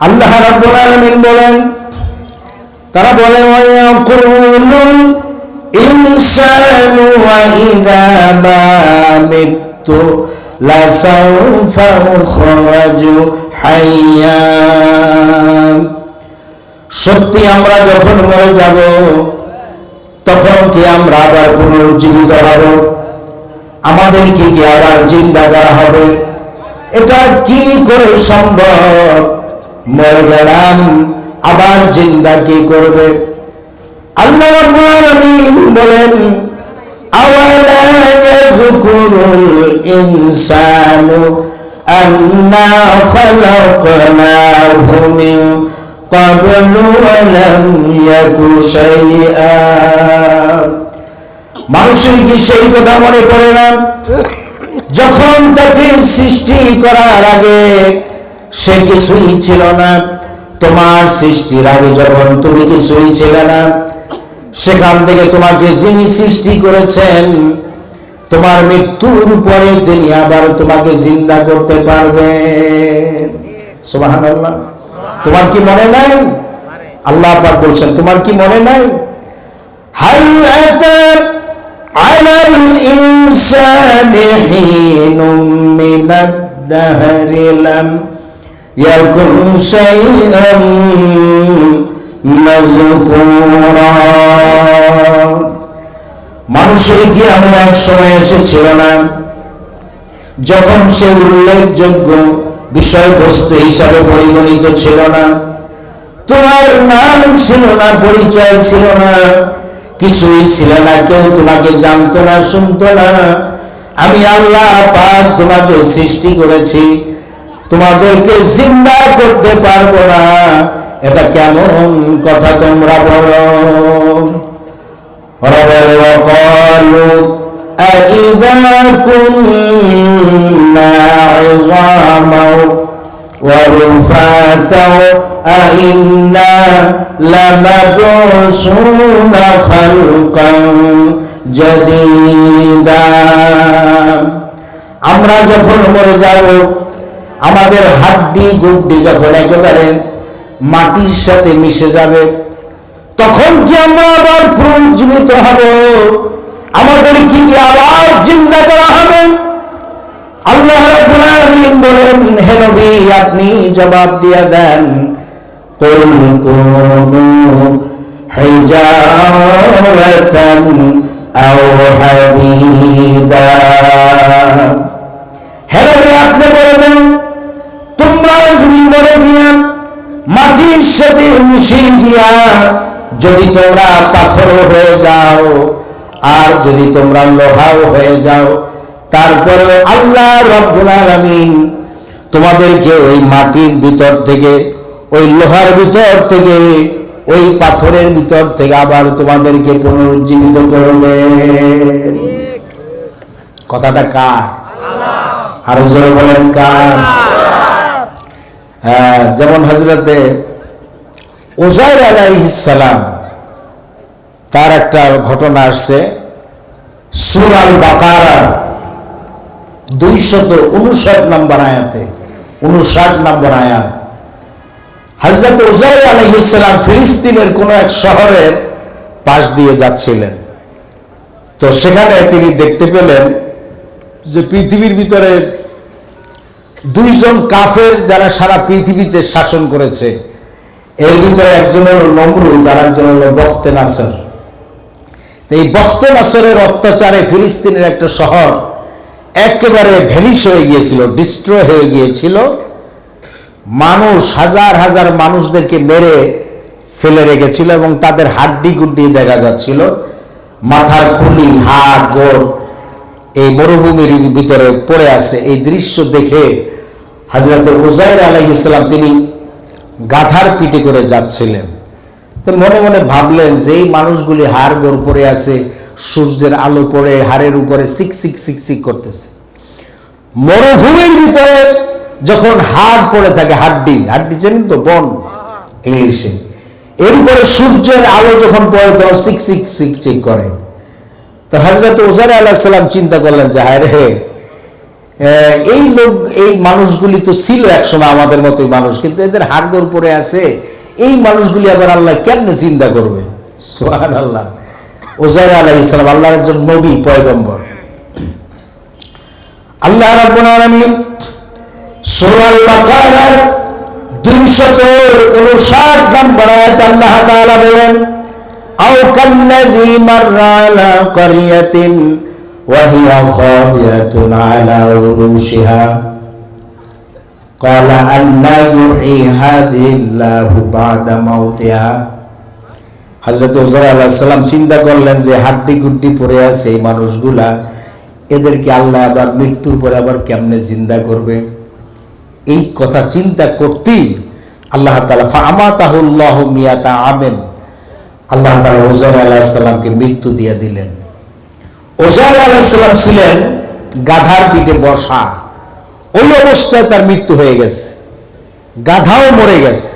আল্লাহ রাব্বুল আলামিন বলেন, তারা বলে ওয়ায়াকুলুল ইনসানু ওয়া ইযা মা মিতু লাসাউফা উখরাজু হাইয়া। সত্যি আমরা যখন মরে যাব তখন কি আমরা আবার পুনরুজ্জীবিত হব? আমাদেরকে কি আবার জিন্দা করা হবে? এটা কি করে সম্ভব? মরে গেলাম আবার জিন্দা কি করবে? আল্লাহ রাব্বুল আলামিন বলেন, আওয়ালা ইয়াযকুরুল ইনসানু আন্না খালাকনাহু মিন ক্বাবলু ওয়া লাম ইয়াকু শাইআ। মানুষের কি সেই কথা মনে পড়ে না যখন তাকে সৃষ্টি করার আগে সে কিছুই ছিল না? তোমার সৃষ্টির আগে যখন তুমি কিছুই ছিলে না, সেখান থেকে তোমাকে যিনি সৃষ্টি করেছেন, তোমার মৃত্যুর পরে তিনি আবার তোমাকে জিন্দা করতে পারবেন। সুবহানাল্লাহ। তোমার কি মনে নাই? আল্লাহ পাক বলছেন, তোমার কি মনে নাই? হাল আতা আলাল ইনসানি হিনুম মিনাদ দাহরি লাম ইয়াকুন শাইআন মাযকুরা। মানুষের কি এমন এক সময় এসেছিল না যখন সে উল্লেখযোগ্য বিষয়বস্তু হিসাবে পরিগণিত ছিল না? তোমার নাম ছিল না, পরিচয় ছিল না, কিছুই ছিল না, কেউ তোমাকে জানতো না, শুনতো না। আমি আল্লাহ পাক তোমাকে সৃষ্টি করেছি, তোমাদেরকে জিন্দা করতে পারবো না। এটা কেমন কথা তোমরা বলো? وقالوا أإذا كنا عظاما ورفاتا أإنا لمبعوثون خلقا جديدا। আমরা যখন মরে যাব, আমাদের হাড্ডি গুড্ডি যখন একেবারে মাটির সাথে মিশে যাবে, তখন কি আমরা আবার পুনর্জীবিত হব? আমাদের কি আবার জিন্দা করা হবে? আল্লাহ রাব্বুল আলামিন বলেন, হে নবী আপনি জবাব দিয়ে দেন, কুল কুনু হিজারাতান আও হাদীদা। হে নবী আপনি বলে দেন, তোমরা যদি মরে গিয়া মাটির সাথে মিশে গিয়া যদি তোমরা পাথরও হয়ে যাও, আর যদি তোমরা লোহাও হয়ে যাও, তারপরে আল্লাহ রাব্বুল আলামিন তোমাদেরকে ওই মাটির ভিতর থেকে, ওই লোহার ভিতর থেকে, ওই পাথরের ভিতর থেকে আবার তোমাদেরকে পুনরুজ্জীবিত করবেন। কথাটা কার? আর জোরে বলেন কার? যেমন হযরতে উযাইর আলাইহিস সালাম, তার একটা ঘটনা আসছে সূরা আল বাকারা 259 নম্বর আয়াতে, 59 নম্বর আয়াত। হযরত উযাইর আলাইহিস সালাম ফিলিস্তিনের কোন এক শহরের পাশ দিয়ে যাচ্ছিলেন। তো সেখানে তিনি দেখতে পেলেন যে পৃথিবীর ভিতরে দুইজন কাফের যারা সারা পৃথিবীতে শাসন করেছে, এর ভিতরে একজন হলো নমরুদ আর একজন হলো বখতে নাসর। এই বখতে নাসরের অত্যাচারে ফিলিস্তিনের একটা শহর একেবারে ভ্যানিশ হয়ে গিয়েছিল, ডিস্ট্রয় হয়ে গিয়েছিল। মানুষ হাজার হাজার মানুষদেরকে মেরে ফেলে রেখেছিল এবং তাদের হাড্ডি গুড্ডি দেখা যাচ্ছিল, মাথার খুলি, হাড় গোড় এই মরুভূমির ভিতরে পড়ে আছে। এই দৃশ্য দেখে হযরত উযাইর আলাইহিস সালাম তিনি গাধার পিঠে করে যাচ্ছিলেন। তো মনে মনে ভাবলেন যে এই মানুষগুলি হাড় গোড় পড়ে আছে, সূর্যের আলো পড়ে হাড়ের উপরে সিকসিক সিকসিক করতেছে। মরুভূমির ভিতরে যখন হাড় পড়ে থাকে, হাড্ডি, হাড্ডি চেনেন তো, বন ইংলিশে, এর উপরে সূর্যের আলো যখন পড়ে তখন সিকসিক সিকসিক করে। তো হযরত উযাইর আলাইহিস সালাম চিন্তা করলেন যে হায় রে, এই লোক, এই মানুষগুলি তো ছিল একসময় আমাদের মতোই মানুষ, কিন্তু এদের হাড়গোড় পড়ে আছে, এই মানুষগুলি আবার আল্লাহ কেমনে চিন্তা করবে? সুবহানাল্লাহ। উযাইর আলাইহিস সালাম আল্লাহর একজন নবী, পয়গম্বর। আল্লাহ রাব্বুল আলামিন সূরা আল বাকারার 259 নম্বর আয়াতে আল্লাহ তাআলা বলেন, আও কাল্লাযী মাররা আলা ক্বরিয়াতিন ওয়া হিয়া খাবিয়াতুন আলা উরুশিহা ক্বালা আন্না ইউহয়ী হাযিহিল্লাহু বা'দা মাউতিহা। হযরত উযাইর আলাইহিস সালাম চিন্তা করলেন যে হাড্ডি গুড্ডি পড়ে আছে এই মানুষগুলা, এদেরকে আল্লাহ আবার মৃত্যুর পরে আবার কেমনে জিন্দা করবে? এই কথা চিন্তা করতেই আল্লাহ তাআলা ফাআমাতাহুল্লাহু মিয়াতা আমিন, আল্লাহ তাআলা উযাইর আলাইহিস সালামকে মৃত্যু দিয়ে দিলেন। উযাইর আলাইহিস সালাম ছিলেন গাধার পিঠে বসা, ওই অবস্থায় তার মৃত্যু হয়ে গেছে, গাধাও মরে গেছে।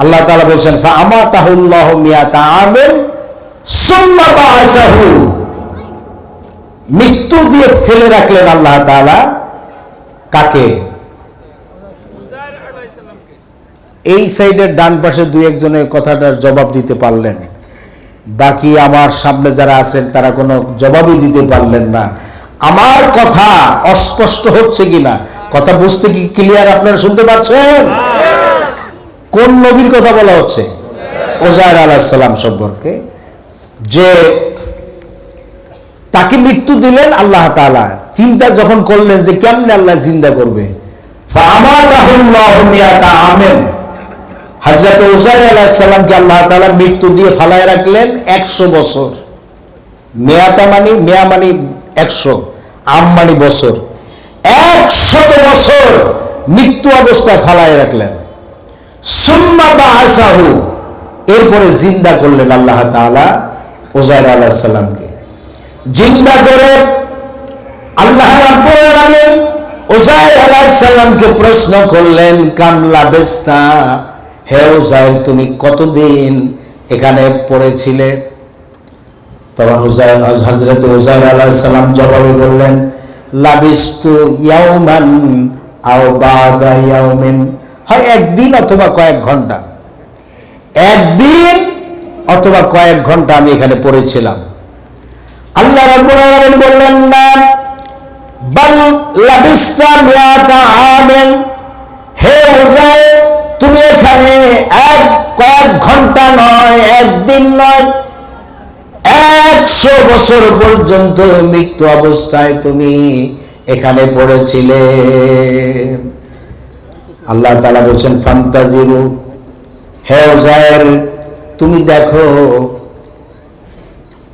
আল্লাহ তাআলা বলছেন ফাআমাতাহুল্লাহু মিয়াতা আমিন সুম্মা বাআসাহু, মৃত্যু দিয়ে ফেলে রাখলেন আল্লাহ তাআলা কাকে? এই সাইডের ডান পাশে দুই একজনের কথাটার জবাব দিতে পারলেন, বাকি আমার সামনে যারা আছেন তারা কোনো জবাবই দিতে পারলেন না। আমার কথা অস্পষ্ট হচ্ছে কিনা, কথা বুঝতে কি ক্লিয়ার? আপনারা শুনতে পাচ্ছেন? কোন নবীর কথা বলা হচ্ছে? উযাইর আলাইহিস সালাম সম্পর্কে, যে তাকে মৃত্যু দিলেন আল্লাহ তাআলা। চিন্তা যখন করলেন যে কেমনে আল্লাহ জিন্দা করবে, ফাআমাতাহুল্লাহু মিয়াতা আমিন, হযরত উযাইর আলাইহিস সালামকে আল্লাহ তাআলা মৃত্যু দিয়ে ফালায় রাখলেন 100 বছর। মিয়াতা মানে, মিয়া মানে 100, আম মানে বছর, 100 বছর মৃত্যু অবস্থায় ফালায় রাখলেন। সুম্মা বাআসাহু, এরপরে জিন্দা করলেন আল্লাহ তাআলা উযাইর আলাইহিস সালামকে। জিন্দা করে আল্লাহ রাব্বুল আলামিন উযাইর আলাইহিস সালামকে প্রশ্ন করলেন, কাম লাবিস্তা, হে উযাইর তুমি কতদিন এখানে পড়েছিলে? তখন হযরত উযাইর আলাইহিস সালাম জবাবে বললেন, লাবিস্তু ইয়াওমান আও বা'দা ইয়াওমিন, হয় একদিন অথবা কয়েক ঘন্টা, একদিন অথবা কয়েক ঘন্টা আমি এখানে পড়েছিলাম। আল্লাহ রাব্বুল আলামিন বললেন, না বাল লাবিস্তা মিয়াতা আমিন, হে উযাইর তুমি এখানে কয়েক ঘন্টা নয়, একদিন নয়, 100 বছর পর্যন্ত মৃত্যু অবস্থায় তুমি এখানে পড়েছিলে। আল্লাহ তাআলা বলছেন ফান্তাজিরু, হে উযাইর তুমি দেখো।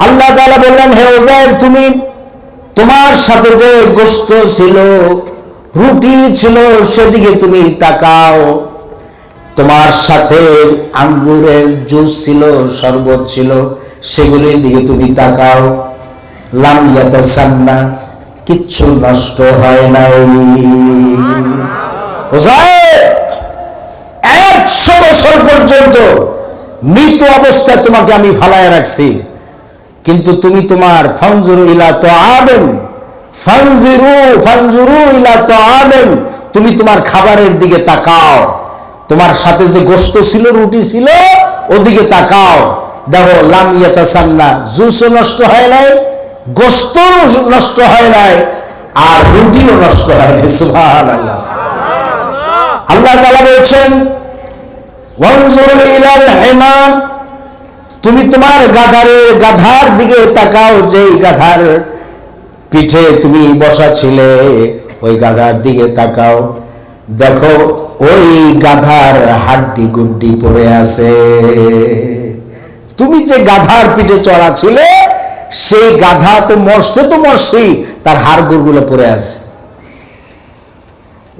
আল্লাহ তাআলা বললেন, হে উযাইর তুমি, তোমার সাথে যে গোশত ছিল, রুটি ছিল, সেদিকে তুমি তাকাও। তোমার সাথে আঙ্গুরের জুস ছিল, শরবত ছিল, সেগুলির দিকে তুমি তাকাও। লাম ইয়াতাসান্না, কিচ্ছু নষ্ট হয় নাই। উযাইর 100 বছর পর্যন্ত মৃত অবস্থায় তোমাকে আমি ফালায় রাখছি, কিন্তু তুমি তোমার ফানজুরু ইলা তাআমিন, ফানজুরু ইলা তাআমিন, তুমি তোমার খাবারের দিকে তাকাও। তোমার সাথে যে গোশত ছিল, রুটি ছিল, ওদিকে তাকাও। দেখো লাম ইয়াতাসান্না, জুসও নষ্ট হয় নাই, গোশত নষ্ট হয় নাই, আর রুটিও নষ্ট হয় নাই। সুবহানাল্লাহ। আল্লাহ তাআলা বলছেন ওয়ানজুরু ইলাল হিমার, তুমি তোমার গাধার দিকে তাকাও, যেই গাধার পিঠে তুমি বসা ছিলে, ওই গাধার দিকে তাকাও। দেখো ওই গাধার হাড্ডি গুড্ডি পড়ে আছে। তুমি যে গাধার পিঠে চড়া ছিলে, সেই গাধা তো মরছে, তো মরছি, তার হাড়গোড় গুলো পড়ে আছে।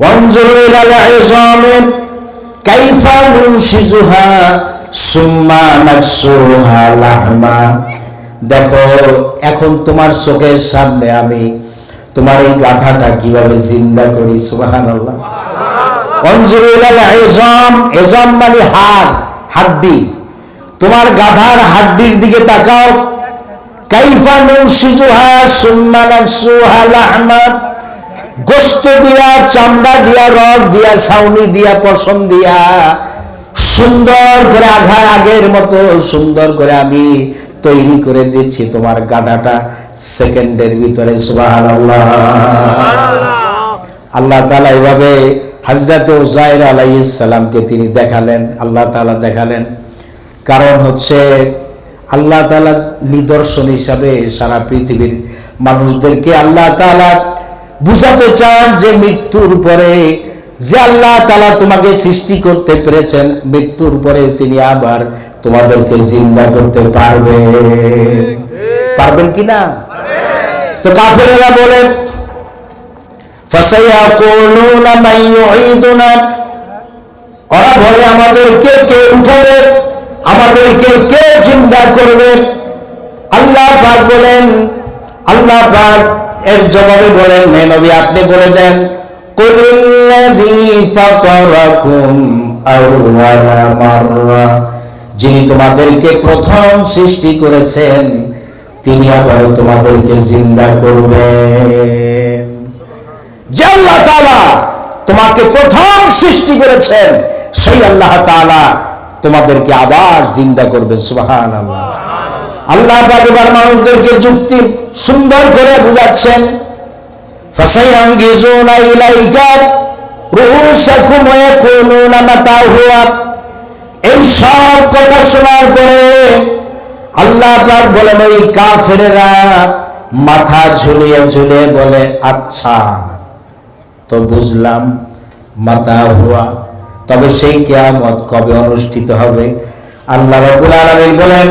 ওয়ানজুরু ইলাল ইযামি কাইফা নুনশিজুহা সুম্মা নাকসুহা লাহমা, দেখো এখন তোমার চোখের সামনে আমি তোমার এই গাধাটা কিভাবে জিন্দা করি। সুবহানাল্লাহ। ওয়ানজুরু ইলাল ইযাম, ইযাম মানে হাড়, হাড্ডি, তোমার গাধার হাড্ডির দিকে তাকাও। কাইফা নুনশিজুহা সুম্মা নাকসুহা লাহমা, গোস্ত দিয়া, চামড়া দিয়া, রগ দিয়া, ছাউনি দিয়া, পশম দিয়া সুন্দর করে আগের মতো সুন্দর করে আমি তৈরি করে দিচ্ছি তোমার গাধাটা সেকেন্ডের ভিতরে। সুবহানাল্লাহ। আল্লাহ তাআলা এইভাবে হযরতে উযাইর আলাইহিস সালামকে তিনি দেখালেন, আল্লাহ তাআলা দেখালেন। কারণ হচ্ছে আল্লাহ তাআলা নিদর্শন হিসাবে সারা পৃথিবীর মানুষদেরকে আল্লাহ তাআলা বুঝাতে চান যে মৃত্যুর পরে যে আল্লাহ তাআলা তোমাকে সৃষ্টি করতে পেরেছেন, মৃত্যুর পরে তিনি আবার তোমাদেরকে জিন্দা করতে পারবেন কিনা? তো কাফেররা বলে ফাসায়াকুলুনা মান ইউঈদুনা, ওরা বলে আমাদেরকে কে উঠাবে, আমাদেরকে কে জিন্দা করবে? আল্লাহ পাক বলেন, আল্লাহ পাক এর জবাবে বলেন, হে নবী আপনি বলে দেন কুলিল্লাযী ফাতারাকুম আউওয়ালা মাররা, যিনি তোমাদেরকে প্রথম সৃষ্টি করেছেন তিনি আবার তোমাদেরকে জিন্দা করবেন। যে আল্লাহ তাআলা তোমাকে প্রথম সৃষ্টি করেছেন সেই আল্লাহ তাআলা তোমাদেরকে আবার জিন্দা করবেন। সুবহানাল্লাহ। আল্লাহ পাক এবার মানুষদেরকে যুক্তি সুন্দর করে বুঝাচ্ছেন। ফাসায়ানগিজুনা ইলাইকা রুউসাকুম ওয়া ইয়াকুলুনা মাতা হুয়া, এই সব কথা শোনার পরে আল্লাহ পাক বলেন ওই কাফেররা মাথা ঝুলিয়ে ঝুলিয়ে বলে আচ্ছা তো বুঝলাম মাতা হুয়া, তবে সেই কিয়ামত কবে অনুষ্ঠিত হবে? আল্লাহ রাব্বুল আলামিন বলেন,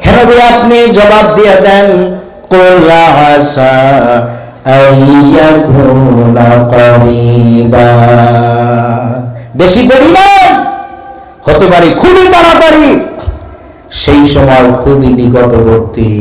হে নবী আপনি জবাব দিয়ে দেন কুল আসা আইয়াকুনা করিবা, বেশি দেরি নয়, হতে পারে খুবই তাড়াতাড়ি, সেই সময় খুবই নিকটবর্তী।